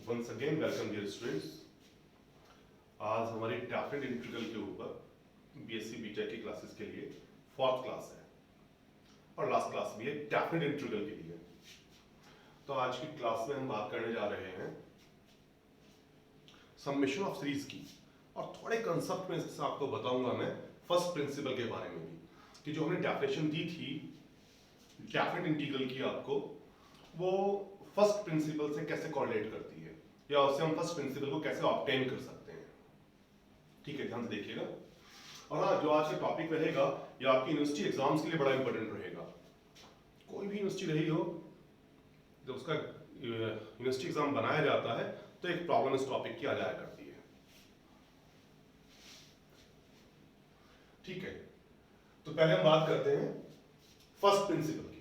Once again welcome dear students. आज हमारी definite integral के ऊपर बीएससी बीटेक की क्लासेस के लिए फोर्थ क्लास है और लास्ट क्लास भी है डेफिनेट इंटीग्रल के लिए। तो आज की क्लास में हम बात करने जा रहे हैं समेशन ऑफ सीरीज की और थोड़े कंसेप्ट में आपको बताऊंगा मैं फर्स्ट प्रिंसिपल के बारे में भी कि जो हमने डेफिनेशन दी थी डेफिनेट इंटीग्रल की आपको वो फर्स्ट प्रिंसिपल से कैसे कोरिलेट करती है या उससे हम फर्स्ट प्रिंसिपल को कैसे ऑब्टेन कर सकते हैं। ठीक है, ध्यान से देखिएगा। और हाँ, जो आज का टॉपिक रहेगा ये आपकी यूनिवर्सिटी एग्जाम्स के लिए बड़ा इंपॉर्टेंट रहेगा। कोई भी यूनिवर्सिटी रही हो, जब उसका यूनिवर्सिटी एग्जाम बनाया जाता है तो एक प्रॉब्लम इस टॉपिक की आ जाया करती है। ठीक है, तो पहले हम बात करते हैं फर्स्ट प्रिंसिपल की।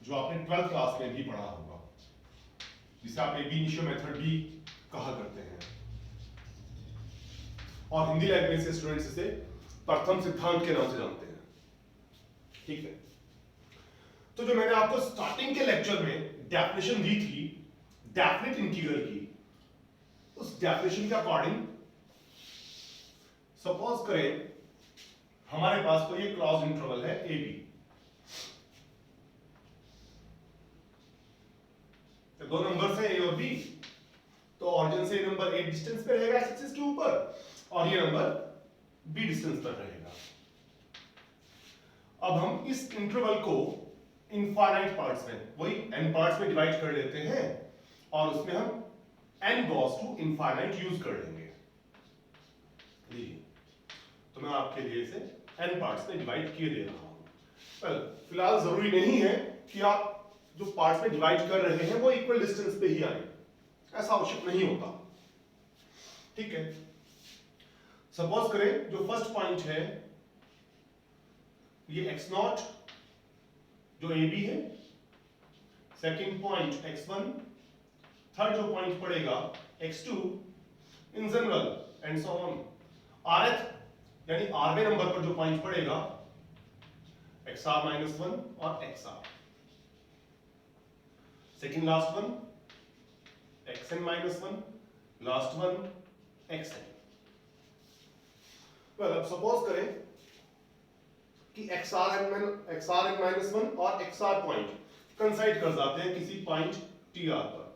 जो आपने 12th क्लास में भी पढ़ा होगा, जिसे आप एबी इनिशियो मेथड भी कहा करते हैं और हिंदी लैंग्वेज से स्टूडेंट्स इसे प्रथम सिद्धांत के नाम से जानते हैं। ठीक है, तो जो मैंने आपको स्टार्टिंग के लेक्चर में डेफिनेशन दी थी डेफिनेट इंटीग्रल की, उस डेफिनेशन के अकॉर्डिंग सपोज करें हमारे पास कोई एक क्लोज इंटरवल है ए बी, दो नंबर है ए और बी, तो ऑरिजिन से नंबर ए डिस्टेंस पे रहेगा एक्स एक्सिस के ऊपर और ये नंबर बी डिस्टेंस पर रहेगा। अब हम इस इंटरवल को इनफाइनाइट पार्ट्स में, वही n पार्ट्स में डिवाइड कर लेते हैं और उसमें हम n goes to infinite use कर लेंगे। लीजिए, तो मैं आपके लिए इसे n पार्ट्स में डिवाइड किए दे रहा हूं। फिलहाल जरूरी नहीं है कि आप जो पार्ट्स में डिवाइड कर रहे हैं वो इक्वल डिस्टेंस पे ही आए, ऐसा आवश्यक नहीं होता। ठीक है, सपोज करें जो फर्स्ट पॉइंट है ये x0 जो ए बी है, सेकंड पॉइंट x1, थर्ड जो पॉइंट पड़ेगा x2 in general and so on. rth यानी rवे नंबर पर जो पॉइंट पड़ेगा xr-1 और xr। Second last one xn-1, last one xn। Well, अब सपोज करें कि xrn-1 और xr पॉइंट कंसाइड कर जाते हैं किसी पॉइंट tr पर,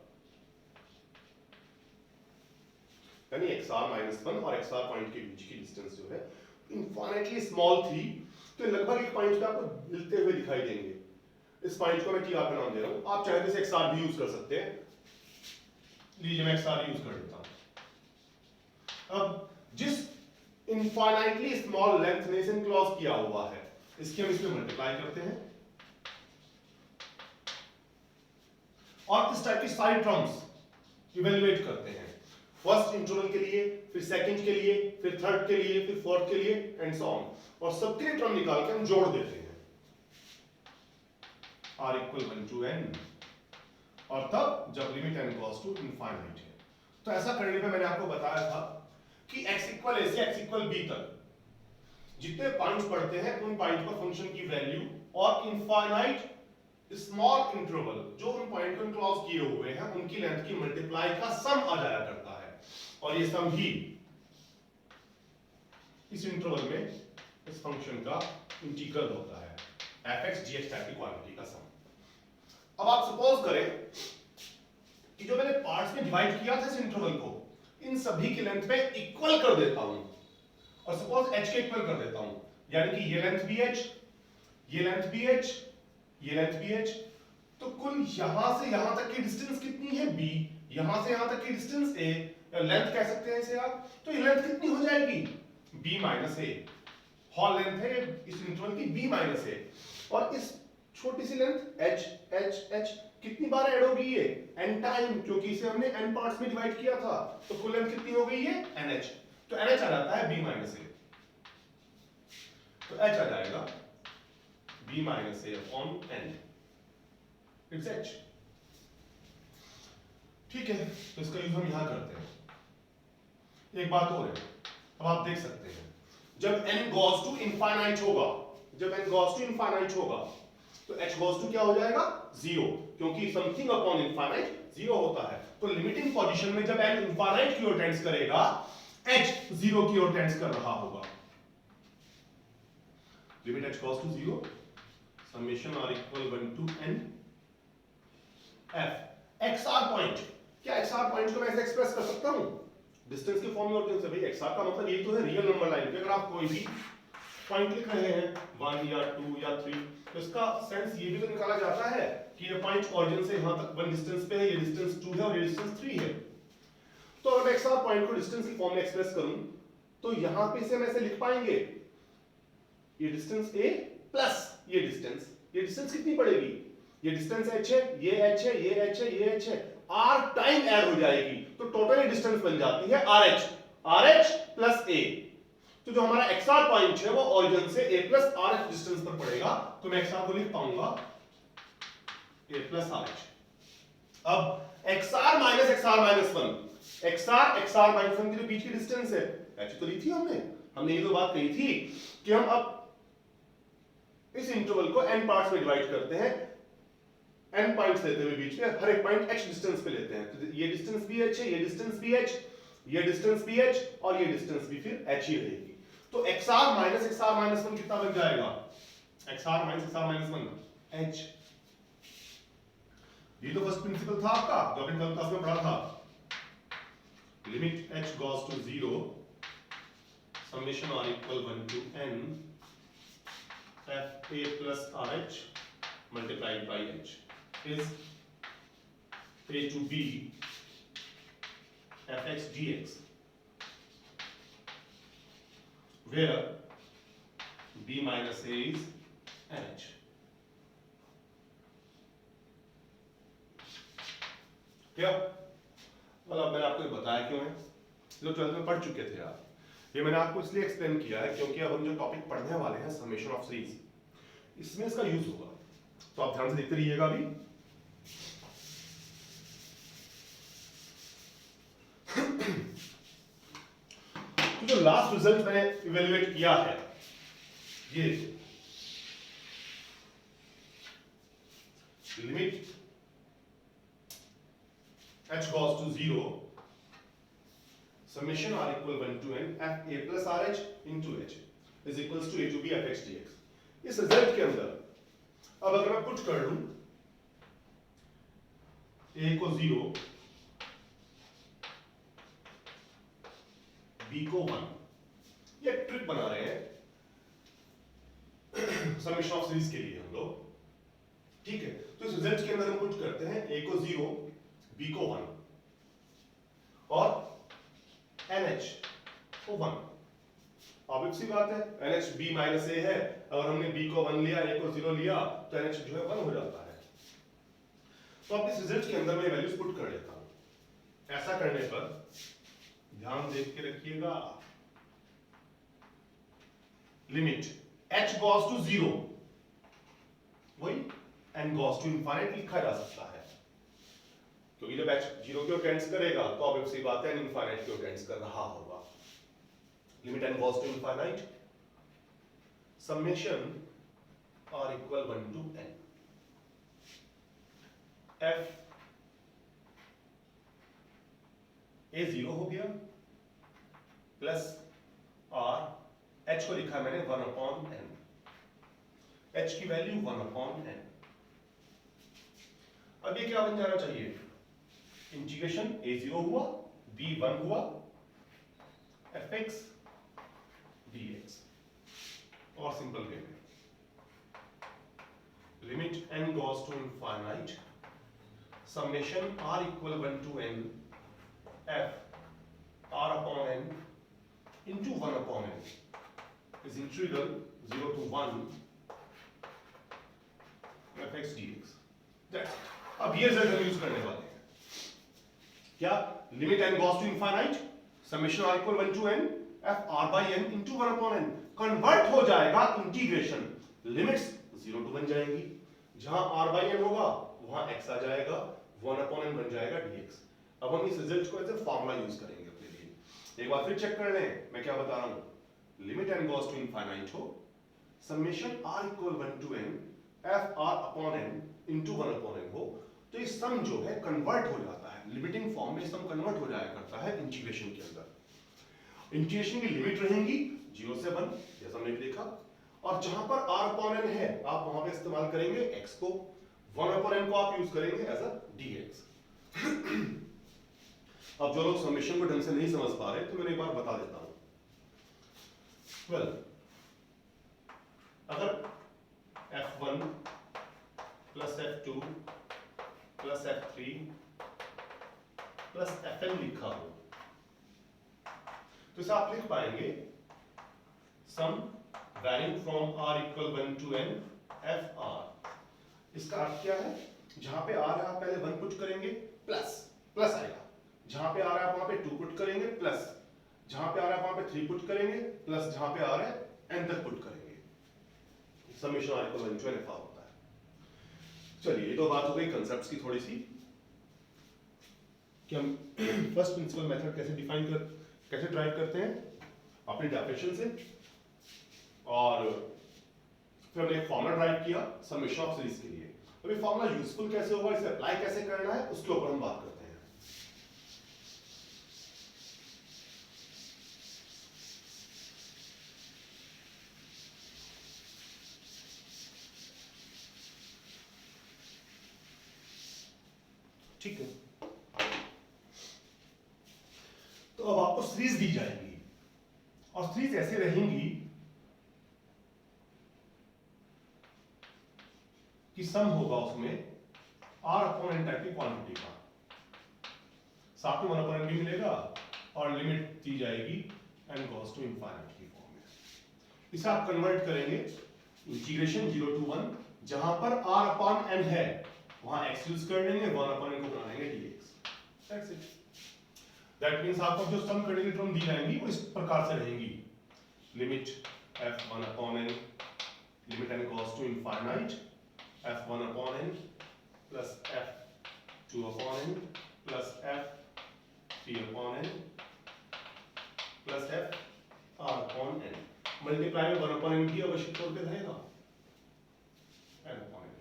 यानी xr-1 और xr पॉइंट के बीच की डिस्टेंस जो है इनफाइनाइटली स्मॉल थी, तो लगभग एक पॉइंट पे आपको मिलते हुए दिखाई देंगे। इस पॉइंट को मैं tr का नाम दे रहा हूं, आप चाहे तो इसे xr भी यूज कर सकते हैं। लीजिए, मैं xr यूज कर लेता हूं। अब जिस इनफाइनाइटली स्मॉल लेंथ ने इसे इनक्लोज किया हुआ है, इसकी हम इसमें मल्टीप्लाई करते हैं और इस टाइप की साइड टर्म्स इवैल्यूएट करते हैं। फर्स्ट इंटरवल के लिए, फिर सेकंड के लिए, फिर थर्ड के लिए, फिर फोर्थ के लिए एंड सो ऑन, और सबके लिए टर्म निकाल के हम जोड़ देते हैं r equal 1 to n, और तब जब limit n goes to infinite है। तो ऐसा करने पे मैंने आपको बताया था कि x इक्वल a से x इक्वल b तक जितने पॉइंट्स पड़ते हैं उन पॉइंट पर फंक्शन की वैल्यू और इनफाइनाइट स्मॉल इंटरवल जो उन पॉइंट को इनक्लोज किए हुए हैं उनकी लेंथ की मल्टीप्लाई का सम आ जाया करता है, और ये सम ही इस इंटरवल में इस फंक्शन का इंटीग्रल होता है, fx gx टाइप की क्वांटिटी का सम। अब आप सपोज करें कि जो मैंने पार्ट्स में डिवाइड किया था इस इंटरवल को, इन सभी की लेंथ पे इक्वल कर देता हूं और सपोज h के इक्वल कर देता हूं, यानी कि ये लेंथ भी h, ये लेंथ भी h, ये लेंथ भी h, तो कुल यहां से यहां तक की डिस्टेंस कितनी है b, यहां से यहां तक की डिस्टेंस a, या लेंथ कह सकते हैं इसे आप। तो ये लेंथ कितनी हो जाएगी b minus a, whole length है इस इंटरवल की b माइनस a, और इस छोटी C length h h h कितनी बार ऐड होगी ये n टाइम, क्योंकि इसे हमने n पार्ट्स में डिवाइड किया था, तो कुल लेंथ कितनी हो गई है nh, तो nh आ जाता है b माइनस a, तो h आ जाएगा b minus a upon n, it's h। ठीक है, तो इसका यूज हम यहां करते हैं। एक बात और है, अब आप देख सकते हैं जब n goes to infinite होगा, जब n goes to infinite होगा तो h goes to क्या हो जाएगा 0, क्योंकि समथिंग अपॉन इनफाइनाइट 0 होता है। तो लिमिटिंग पोजीशन में जब n इनफाइनाइट की ओर टेंड्स करेगा h 0 की ओर टेंड्स कर रहा होगा। Limit h goes to 0 summation r equal 1 to n f xr point. क्या xr पॉइंट को मैं ऐसे एक्सप्रेस कर सकता हूं डिस्टेंस के फॉर्म में? और कैसे भाई xr का मतलब यही तो है रियल नंबर लाइन पे अगर आप कोई भी पॉइंट लिख रहे हैं 1 या 2 या 3 तो इसका सेंस ये भी तो निकाला जाता है कि ये पॉइंट ओरिजिन से यहां तक 1 डिस्टेंस पे है, ये डिस्टेंस 2 है और ये डिस्टेंस 3 है। तो अगर मैं xr पॉइंट को डिस्टेंस की फॉर्म में एक्सप्रेस करूं तो यहां पे इसे हम ऐसे लिख पाएंगे ये डिस्टेंस a प्लस ये डिस्टेंस कितनी पड़ेगी? ये डिस्टेंस h है, ये h है, ये h है, ये h है, r टाइम ऐड हो जाएगी तो टोटल डिस्टेंस बन जाती है rh प्लस a। तो जो हमारा xr पॉइंट है वो ओरिजिन से a प्लस rh डिस्टेंस पर पड़ेगा तो मैं xr को लिख पाऊंगा a प्लस rh। अब xr माइनस 1 xr माइनस 1 के जो बीच की डिस्टेंस है h तो ली थी हमने ये तो बात कही थी कि हम अब इस इंटरवल को n पार्ट्स में डिवाइड करते हैं, n पॉइंट्स लेते हुए बीच में हर एक पॉइंट h डिस्टेंस पे लेते हैं। तो ये डिस्टेंस भी h है, ये डिस्टेंस भी h, ये डिस्टेंस भी h और ये डिस्टेंस भी फिर h ही रहेगी। तो xr माइनस 1 कितना बन जाएगा? xr minus 1 h। ये तो फर्स्ट प्रिंसिपल था आपका जो आपने कल क्लास में पढ़ा था। Limit h goes to 0 summation r equal 1 to n f a plus rh multiplied by h is a to b fx dx where b minus a is nh। क्या मतलब मैंने आपको बताया क्यों है, जो 12th में पढ़ चुके थे आप। ये मैंने आपको इसलिए एक्सप्लेन किया है क्योंकि अब हम जो टॉपिक पढ़ने वाले हैं समेशन ऑफ सीरीज, इसमें इसका यूज होगा, तो आप ध्यान से देखते रहिएगा भी। तो जो लास्ट रिजल्ट मैंने इवेल्युएट किया है ये limit h goes to 0 summation r equal 1 to n f a plus rh into h is equals to a to b fx dx। इस रिजल्ट के अंदर अब अगर मैं पुट कर लूं a को 0 b को 1, ये ट्रिक बना रहे हैं समेशन ऑफ सीरीज के लिए हम लोग, ठीक है। तो इस रिजल्ट के अंदर हम पुट करते हैं a को 0 b को 1 और nh को 1। ऑब्वियस सी बात है nh b माइनस a है, अगर हमने b को 1 लिया a को 0 लिया तो nh जो है 1 हो जाता है। तो अब इस रिजल्ट के अंदर मैं वैल्यूज पुट कर लेता हूं। ऐसा करने पर ध्यान देख के रखिएगा, लिमिट h goes to 0 वही n goes to infinite लिखा जा सकता है, क्योंकि जब h 0 की ओर टेंड्स करेगा तो ऑब्वियस सी बात है n इनफाइनाइट की ओर टेंड्स कर रहा होगा। Limit n goes to infinite summation r equal 1 to n f a 0 हो गया प्लस r h को लिखा मैंने 1 अपॉन n, h की वैल्यू 1 अपॉन n। अब ये क्या बन जाना चाहिए? इंटीग्रेशन a0 हुआ b1 हुआ fx dx, और सिंपल वे में limit n goes to infinite summation r equal 1 to n f r upon n into 1 upon n is integral 0 to 1 fx dx। That's it। अब ये result हम use करने वाले हैं, क्या? Limit n goes to infinite summation r equal 1 to n f r by n into 1 upon n convert हो जाएगा integration, limits 0 to 1 जाएगी, जहां r by n होगा वहां x आ जाएगा, 1 upon n बन जाएगा dx। अब हम इस रिजल्ट को ऐसे फार्मूला यूज करेंगे अपने लिए। एक बार फिर चेक कर लें मैं क्या बता रहा हूं। Limit n goes to infinite हो summation r equal 1 to n F R upon N into 1 upon N हो, तो ये सम जो है कन्वर्ट हो जाता है, लिमिटिंग फॉर्म में सम कन्वर्ट हो जाया करता है इंटीग्रेशन के अंदर। इंटीग्रेशन की लिमिट रहेंगी 0 से 1 जैसा हमने देखा, और जहां पर r अपॉन n है आप वहां पे इस्तेमाल करेंगे x को, 1 अपॉन n को आप यूज करेंगे एज अ dx। अब जो लोग समेशन को ढंग से नहीं समझ पा रहे तो मैंने एक बार बता देता हूं। वेल, अगर f1 plus f2 plus f3 plus fn लिखा हो तो इसे आप लिख पाएंगे sum varying from r equal 1 to n fr। इसका अर्थ क्या है, जहां पे r है आप पहले 1 पुट करेंगे प्लस प्लस आएगा, जहां पे r है आप वहां पे 2 पुट करेंगे प्लस, जहां पे r है वहां पे 3 पुट करेंगे प्लस, जहां पे r है n तक पुट करेंगे, summation r equal 1 to n fr होता है। चलिए ये तो बात हो गई कांसेप्ट्स की थोड़ी सी कि हम फर्स्ट प्रिंसिपल मेथड कैसे ड्राइव करते हैं अपनी डेफिनेशन से, और फिर हमने एक फॉर्मूला ड्राइव किया समेशन ऑफ सीरीज के लिए। अभी फॉर्मूला यूजफुल कैसे होगा, इसे अप्लाई कैसे करना है, उसके ऊपर हम बात करते हैं। ठीक है, तो अब आपको सीरीज दी जाएगी और सीरीज ऐसे रहेंगी कि सम होगा उसमें r अपॉन n टाइप की क्वांटिटी का, साथ में 1 अपॉन n भी मिलेगा और लिमिट दी जाएगी n गोस टू इनफाइनाइट की फॉर्म में। इसे आप कन्वर्ट करेंगे इंटीग्रेशन 0 to 1, जहां पर r अपॉन n है वहां x यूज कर लेंगे, 1 अपॉन n को बना लेंगे dx। That's it. That means आपको जो सम करने की टर्म दी जाएंगी वो इस प्रकार से रहेंगी, limit f1 upon n limit n goes to infinite f1 upon n plus f2 upon n plus f3 upon n plus f r upon n। Multiply में 1 upon n की आवश्यक तौर पे रहेगा n upon n।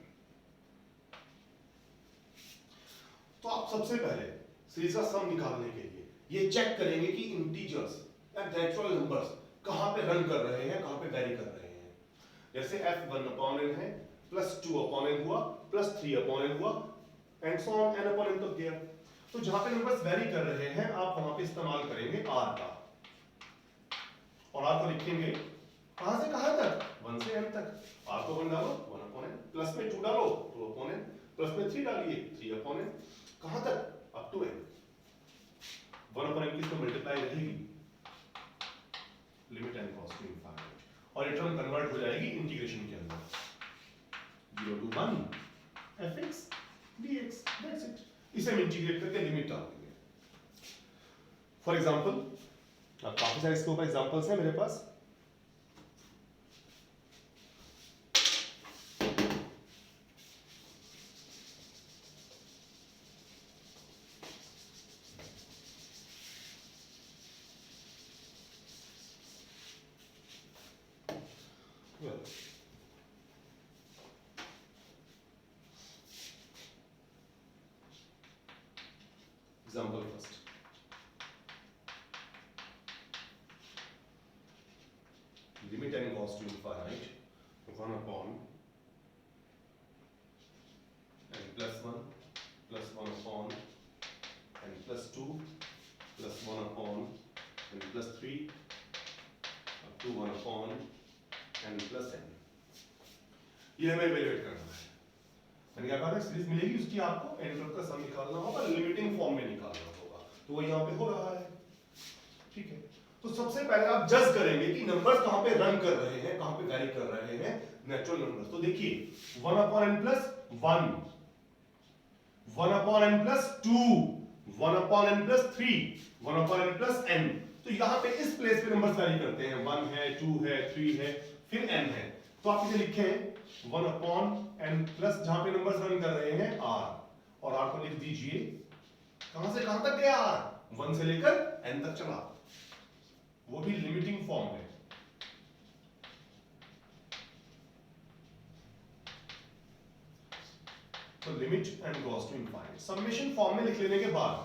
तो आप सबसे पहले सीरीज का सम निकालने के लिए ये चेक करेंगे कि इंटीजर्स या नेचुरल नंबर्स कहां पे रन कर रहे हैं, कहां पे वेरी कर रहे हैं। जैसे f1 upon n है प्लस 2 अपॉन n हुआ प्लस 3 अपॉन n हुआ and so on n upon n तक गया। तो जहां पे नंबर्स वेरी कर रहे हैं आप वहां पे इस्तेमाल करेंगे r का, और r को लिखेंगे कहां से कहां तक, 1 से n तक। r को 1 डालो 1 अपॉन n, प्लस में 2 डालो 2 अपॉन n, प्लस में 3 डालिए 3 अपॉन n, कहां तक up to n। 1 upon n की इसमें मल्टीप्लाई रहेगी limit n goes to infinite, और ये टर्म कन्वर्ट हो जाएगी इंटीग्रेशन के अंदर 0 to 1 fx dx। That's it. इसे हम इंटीग्रेट करके लिमिट डाल देंगे। फॉर एग्जांपल काफी सारे इसके ऊपर एग्जांपल्स हैं मेरे पास। Example first. Limit n goes to infinite 1 upon n plus 1 plus 1 upon n plus 2 plus 1 upon n plus 3 up to 1 upon n plus n। ये हमें इवैल्यूएट करना है। मैंने क्या कहा था, सीरीज मिलेगी उसकी आपको n तक का सम निकालना होगा, लिमिटिंग फॉर्म में निकालना होगा, तो वो यहाँ पे हो रहा है। ठीक है, तो सबसे पहले आप जज करेंगे कि नंबर्स कहां पे रन कर रहे हैं, कहां पे वैरी कर रहे हैं नेचुरल नंबर्स। तो देखिए 1 upon n plus 1, 1 upon n plus 2, 1 upon n plus 3, 1 upon n plus n। तो यहां पे इस प्लेस पे नंबर्स वैरी करते हैं, 1 है 2 है 3 है फिर n है। तो आप इसे लिखें 1 अपॉन n प्लस, जहां पे नंबर्स रन कर रहे हैं r, और r को लिख दीजिए कहां से कहां तक गया r, 1 से लेकर n तक चला, वो भी लिमिटिंग फॉर्म में। तो limit n goes to infinite। Summation form में लिख लेने के बाद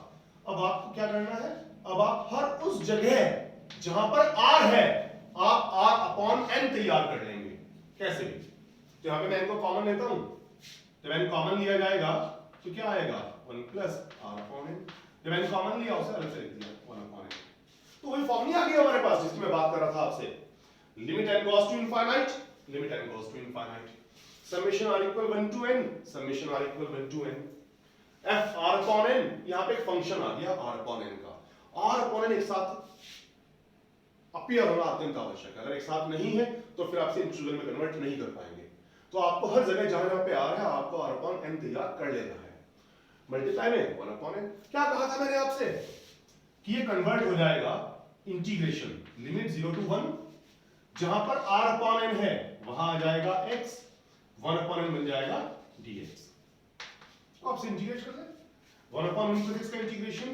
अब आपको क्या करना है, अब आप हर उस जगह जहां पर r है आप r अपॉन n तैयार कर लेंगे। कैसे? तो यहां पे मैं n को कॉमन लेता हूं, जब n कॉमन लिया जाएगा तो क्या आएगा 1 प्लस r अपॉन n। जब n कॉमन लिया उसे अलग से लिख दिया 1 अपॉन n। तो वही फॉर्म नहीं आ गया हमारे पास जिसकी मैं बात कर रहा था आपसे, limit n goes to infinite, limit n goes to infinite, summation r equal 1 to n, summation r equal 1 to n, f r upon n, यहां पे एक फंक्शन आ गया r upon n का, r upon n एक साथ appear होना अत्यंत आवश्यक है, अगर एक साथ नहीं है तो फिर आपसे इंटीग्रल में कन्वर्ट नहीं कर पाएंगे। तो आपको हर जगह जहां जहां पे r है आपको r upon n तैयार कर लेना है, मल्टीप्लाई में 1 upon n। क्या कहा था मैंने आपसे कि ये कन्वर्ट हो जाएगा इंटीग्रेशन लिमिट 0 to 1, जहां पर r upon n है वहां आ जाएगा x, 1 upon n बन जाएगा dx। तो आपसे इंटीग्रेट कर लें 1 upon 1 plus x का integration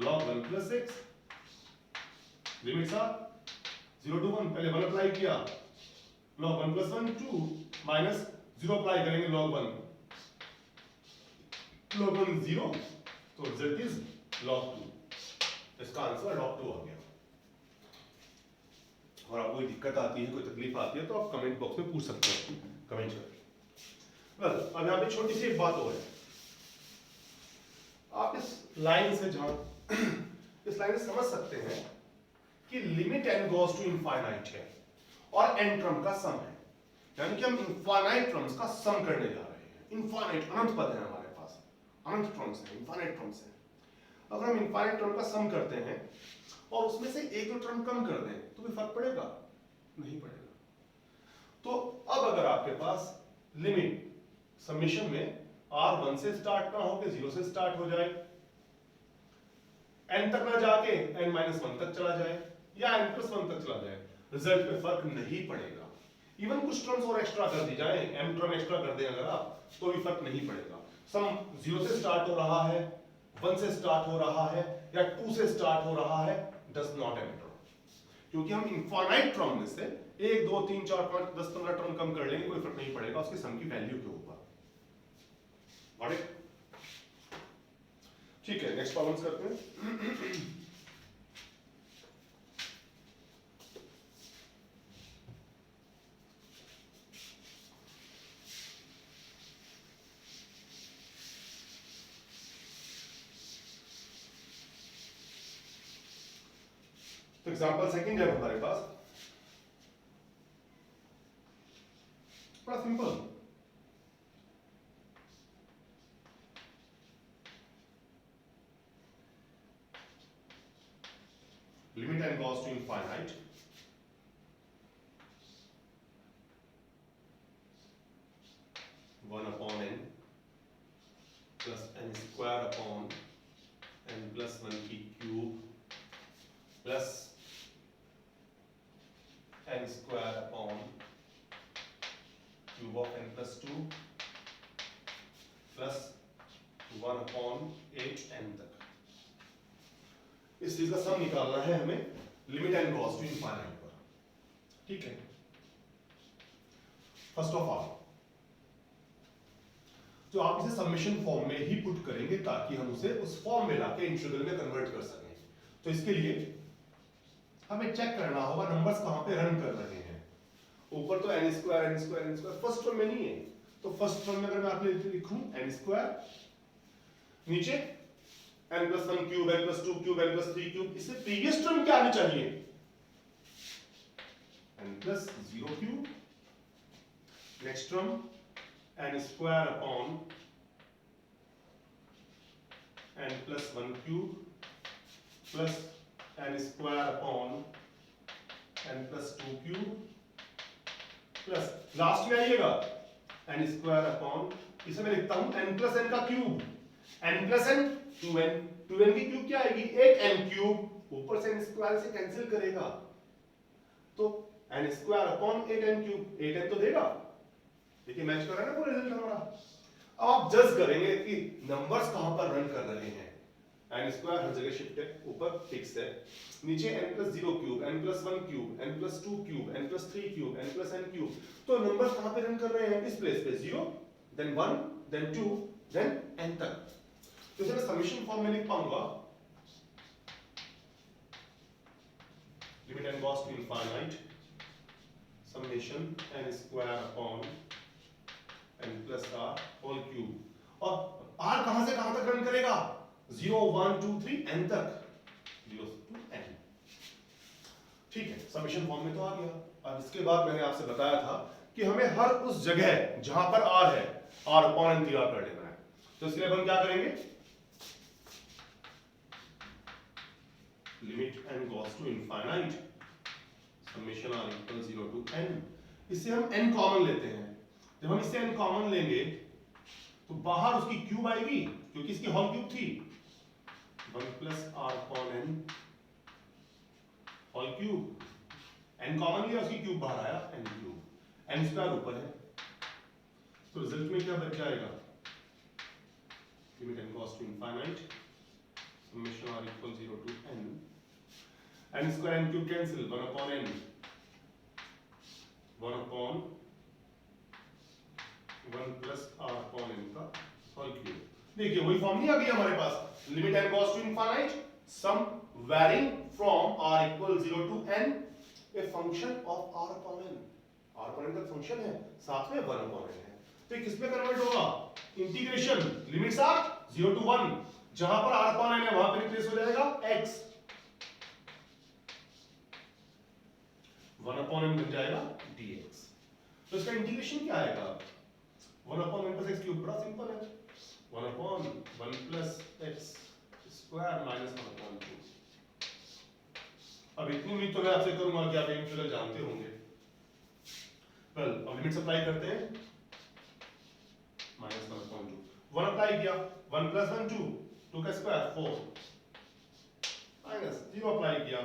log 1 plus x, limits are 0 to 1, पहले 1 अप्लाई किया log 1 plus 1 2 माइनस 0 अप्लाई करेंगे log 1 0, तो रिजल्ट इज log 2। इसका आंसर log 2 आ गया। और आपको कोई दिक्कत आती है, कोई तकलीफ आती है तो आप कमेंट बॉक्स में पूछ सकते हैं, कमेंट करके। बस अब यहाँ पे छोटी सी एक बात और है, आप इस लाइन से जहां इस लाइन से समझ सकते हैं कि limit n goes to infinite है और n टर्म का सम है, यानी कि हम इनफाइनाइट टर्म्स का सम करने जा रहे हैं। इनफाइनाइट अनंत पद है हमारे पास, अनंत टर्म्स है, इनफाइनाइट टर्म्स है। अगर हम इनफाइनाइट टर्म का सम करते हैं और उसमें से एक दो टर्म कम कर दें तो कोई फर्क पड़ेगा? नहीं पड़ेगा। तो अब अगर आपके पास लिमिट समेशन में r 1 से स्टार्ट ना होकर 0 से स्टार्ट हो जाए, n तक ना जाके n - 1 तक चला जाए या n + 1 तक चला जाए, रिजल्ट पे फर्क नहीं पड़ेगा। इवन कुछ टर्म्स और एक्स्ट्रा कर दी जाए, m टर्म एक्स्ट्रा कर दें अगर आप, तो भी फर्क नहीं पड़ेगा। सम 0 से स्टार्ट हो रहा है, 1 से स्टार्ट हो रहा है या 2 से स्टार्ट हो रहा है, डज नॉट मैटर, क्योंकि हम इनफाइनाइट टर्म में से 1 2 3 4 5 10 15 टर्म कम कर लेंगे, कोई फर्क नहीं पड़ेगा उसके सम की वैल्यू के ऊपर। Got it? ठीक है, नेक्स्ट प्रॉब्लम्स करते हैं। तो एग्जांपल सेकंड है हमारे पास, बड़ा simple. Limit n goes to infinite, one upon n plus n square upon n plus 1 की cube plus n square upon cube of n plus 2 plus 1 upon 8n तक। इस चीज का सम निकालना है हमें limit n goes to infinite पर। ठीक है, फर्स्ट ऑफ ऑल तो आप इसे समेशन फॉर्म में ही पुट करेंगे ताकि हम उसे उस फॉर्म में लाके इंटीग्रल में कन्वर्ट कर सकें। तो इसके लिए हमें चेक करना होगा नंबर्स कहां पे रन कर रहे हैं। ऊपर तो n स्क्वायर फर्स्ट टर्म में नहीं है, तो फर्स्ट टर्म में अगर मैं आपके लिए लिखूं n स्क्वायर, नीचे n + 1 cube, n + 2 cube, n + 3 cube, इससे प्रीवियस टर्म क्या आनी चाहिए? n + 0 cube, next term n square upon n + 1 cube plus n square upon n + 2 cube plus last में आइएगा n स्क्वायर अपॉन, इसे मैं लिखता हूं n + n का cube, n + n 2n, 2n की क्यूब क्या आएगी 8n क्यूब, ऊपर से n स्क्वायर से कैंसिल करेगा तो n square upon 8n cube, 8n तो देगा। देखिए मैच कर रहा है ना पूरा रिजल्ट हमारा। अब आप जज करेंगे कि नंबर्स कहां पर रन कर रहे हैं। n स्क्वायर हर जगह शिफ्ट है, ऊपर फिक्स है, नीचे n + 0 cube, n + 1 cube, n + 2 cube, n + 3 cube, n + n cube, तो नंबर्स कहां पे रन कर रहे हैं? इस प्लेस पे 0 देन 1 then 2 then n तक। तो इसे मैं समेशन फॉर्म में लिख पाऊंगा limit n goes to infinite summation n square upon n plus r whole cube। और r कहां से कहां तक रन करेगा 0 1 2 3 n तक 0 to n। ठीक है, समेशन फॉर्म में तो आ गया। अब इसके बाद मैंने आपसे बताया था कि हमें हर उस जगह जहां पर r है r upon n तैयार कर लेना है। तो इसके लिए हम क्या करेंगे limit n goes to infinite summation r equals 0 to n। इससे हम n कॉमन लेते हैं। जब हम इससे n कॉमन लेंगे तो बाहर उसकी क्यूब आएगी क्योंकि इसकी होल क्यूब थी 1 plus r upon n whole cube. n common लिया उसकी क्यूब बाहर आया n क्यूब n स्क्वायर ऊपर है। तो रिजल्ट में क्या बच जाएगा limit n goes to infinite summation r equals 0 to n n square n cube cancel 1 upon n 1 upon 1 plus r upon n का होल क्यूब। देखिए वही फॉर्म नहीं आ गई हमारे पास limit n goes to infinite sum varying from r equals 0 to n a function of r upon n। r upon n का function है साथ में 1 upon n है। तो किस में कन्वर्ट होगा इंटीग्रेशन लिमिट्स आर 0 to 1 जहां पर r upon n है वहां पर रिप्लेस हो जाएगा x 1 upon n बन जाएगा dx। तो इसका इंटीग्रेशन क्या आएगा 1 upon n plus x cube बड़ा सिंपल है 1 upon 1 plus x square minus 1 upon 2। अब इतनी उम्मीद तो मैं आपसे करूंगा कि आप इंटीग्रल जानते होंगे। वेल अब लिमिट अप्लाई करते हैं माइनस 1 upon 2 1 अप्लाई किया 1 plus 1 2 2 का स्क्वायर 4 माइनस 0 अप्लाई किया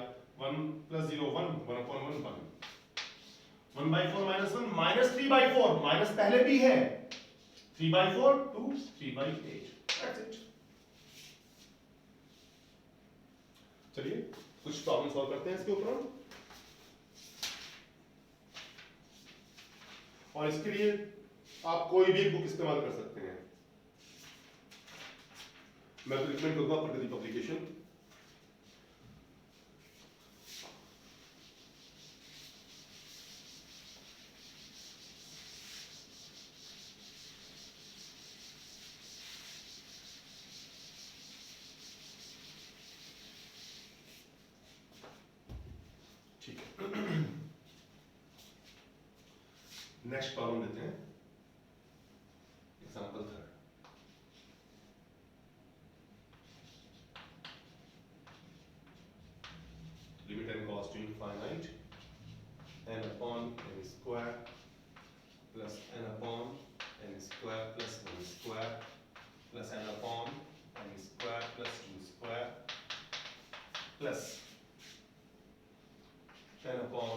1 plus 0 1 1 upon 1 1 1 by 4 minus 1 minus 3 by 4 minus पहले भी है 3 by 4 2 3 by 8 that's it। चलिए कुछ प्रॉब्लम सॉल्व करते हैं इसके ऊपर हम। और इसके लिए आप कोई भी बुक इस्तेमाल कर सकते हैं। मैं तो रिकमेंड करूंगा प्रगति पब्लिकेशन। नेक्स्ट प्रॉब्लम लेते हैं example 3 limit n goes to infinite n upon n square plus n upon n square plus 1 square plus n upon n square plus 2 square plus n upon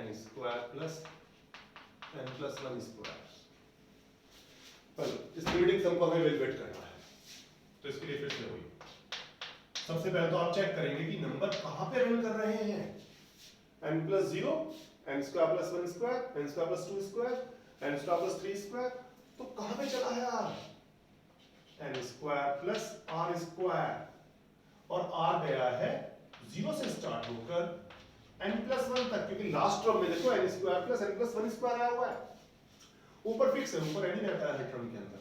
n square plus n plus 1 square। पर इस limiting सम को हमें evaluate करना है तो इसके लिए फिर से वही सबसे पहले तो आप चेक करेंगे कि नंबर कहां पे रन कर रहे हैं n plus 0 n square plus 1 square n square plus 2 square n square plus 3 square तो कहां पे चला है r n square plus r square और r गया है 0 से स्टार्ट होकर n plus 1 तक क्योंकि लास्ट टर्म में देखो n square plus n plus 1 square आया हुआ है ऊपर फिक्स है ऊपर n ही रहता है हर टर्म के अंदर।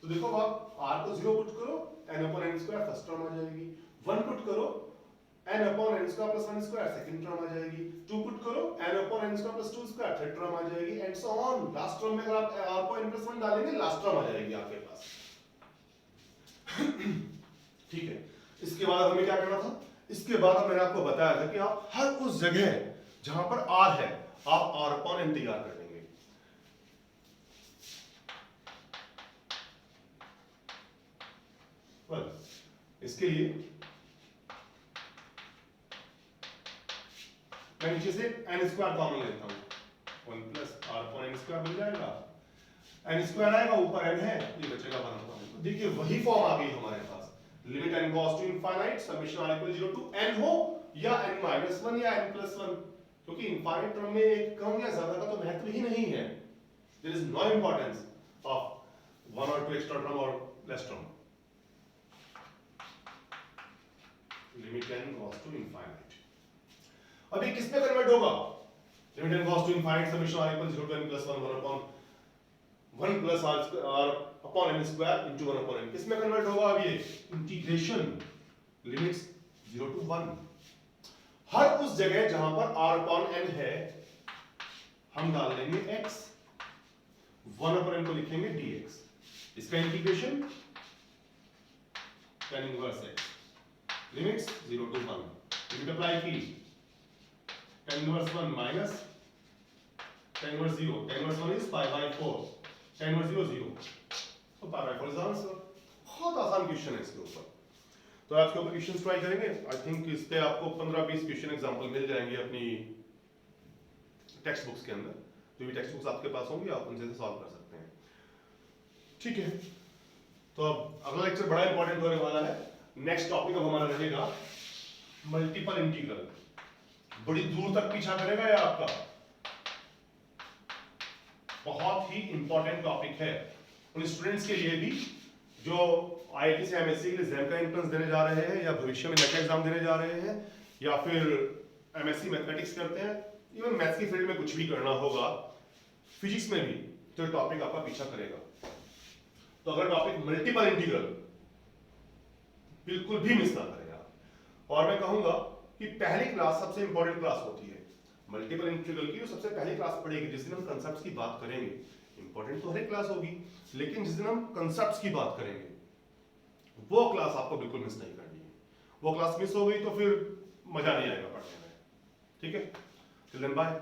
तो देखो आप r को 0 पुट करो n upon n square first term आ जाएगी 1 पुट करो n upon n square plus 1 square second term आ जाएगी 2 पुट करो n upon n square plus 2 square third term आ जाएगी and so on. Last term में अगर आप r को n plus 1 डालेंगे लास्ट टर्म आ जाएगी आपके पास। ठीक है, इसके बाद हमें क्या करना था इसके बाद मैंने आपको बताया था कि आप हर उस जगह जहां पर r है आप r upon n तैयार कर देंगे। इसके लिए मैं नीचे से n स्क्वायर कॉमन लेता हूं 1 plus r upon n square बन जाएगा n स्क्वायर आएगा ऊपर n है ये बचेगा 1 upon n। देखिए वही फॉर्म आ गई हमारे पास limit n goes to infinite summation r equals 0 to n हो या n minus 1 या n plus 1 क्योंकि इनफाइनाइट टर्म में एक कम या ज्यादा का तो महत्व ही नहीं है। There is no importance of one और टू एक्स्ट्रा टर्म और less term, limit n goes to infinite। अब ये किस पे कन्वर्ट होगा? Limit n goes to infinite summation r equals 0 to n plus 1 upon 1 plus r upon n square into 1 upon n। किस में convert होगा? अब ये इंटीग्रेशन लिमिट्स 0 to 1, हर उस जगह जहां पर r upon n है हम डाल देंगे x, 1 upon n को लिखेंगे dx, इसका integration tan inverse x, limits 0 to 1, limit apply की tan inverse 1 minus tan inverse 0, tan inverse 1 is pi by 4, tan inverse 0 0, तो pi by 4 इज आंसर। बहुत आसान क्वेश्चन है इसके ऊपर, तो आज के ऊपर क्वेश्चंस ट्राई करेंगे। आई थिंक इस पे आपको 15-20 क्वेश्चन एग्जांपल मिल जाएंगे अपनी टेक्स्ट बुक्स के अंदर, जो भी टेक्स्ट बुक्स आपके पास होंगी आप उनसे सॉल्व कर सकते हैं, ठीक है। तो अब अगला लेक्चर बड़ा इंपॉर्टेंट होने वाला है। नेक्स्ट टॉपिक अब हमारा रहेगा मल्टीपल इंटीग्रल। बड़ी दूर तक पीछा करेगा ये आपका, बहुत ही इंपॉर्टेंट टॉपिक है उन स्टूडेंट्स के लिए भी जो आईआईटी से एमएससी के लिए एग्जाम का एंट्रेंस देने जा रहे हैं या भविष्य में नेट एग्जाम देने जा रहे हैं या फिर एमएससी मैथमेटिक्स करते हैं, इवन मैथ्स की फील्ड में कुछ भी करना होगा, फिजिक्स में भी, तो टॉपिक आपका पीछा करेगा। तो अगर टॉपिक मल्टीपल इंटीग्रल बिल्कुल भी मिस ना करेगा, और मैं कहूंगा कि पहली क्लास सबसे इंपॉर्टेंट क्लास होती है मल्टीपल इंटीग्रल की, जो सबसे पहली क्लास पढ़ेगी जिस दिन हम कंसेप्ट्स की बात करेंगे। इंपॉर्टेंट तो हर एक क्लास होगी, लेकिन जिस दिन हम कंसेप्ट्स की बात करेंगे वो क्लास आपको बिल्कुल मिस नहीं करनी है। वो क्लास मिस हो गई तो फिर मजा नहीं आएगा पढ़ने में, ठीक है। Till then bye.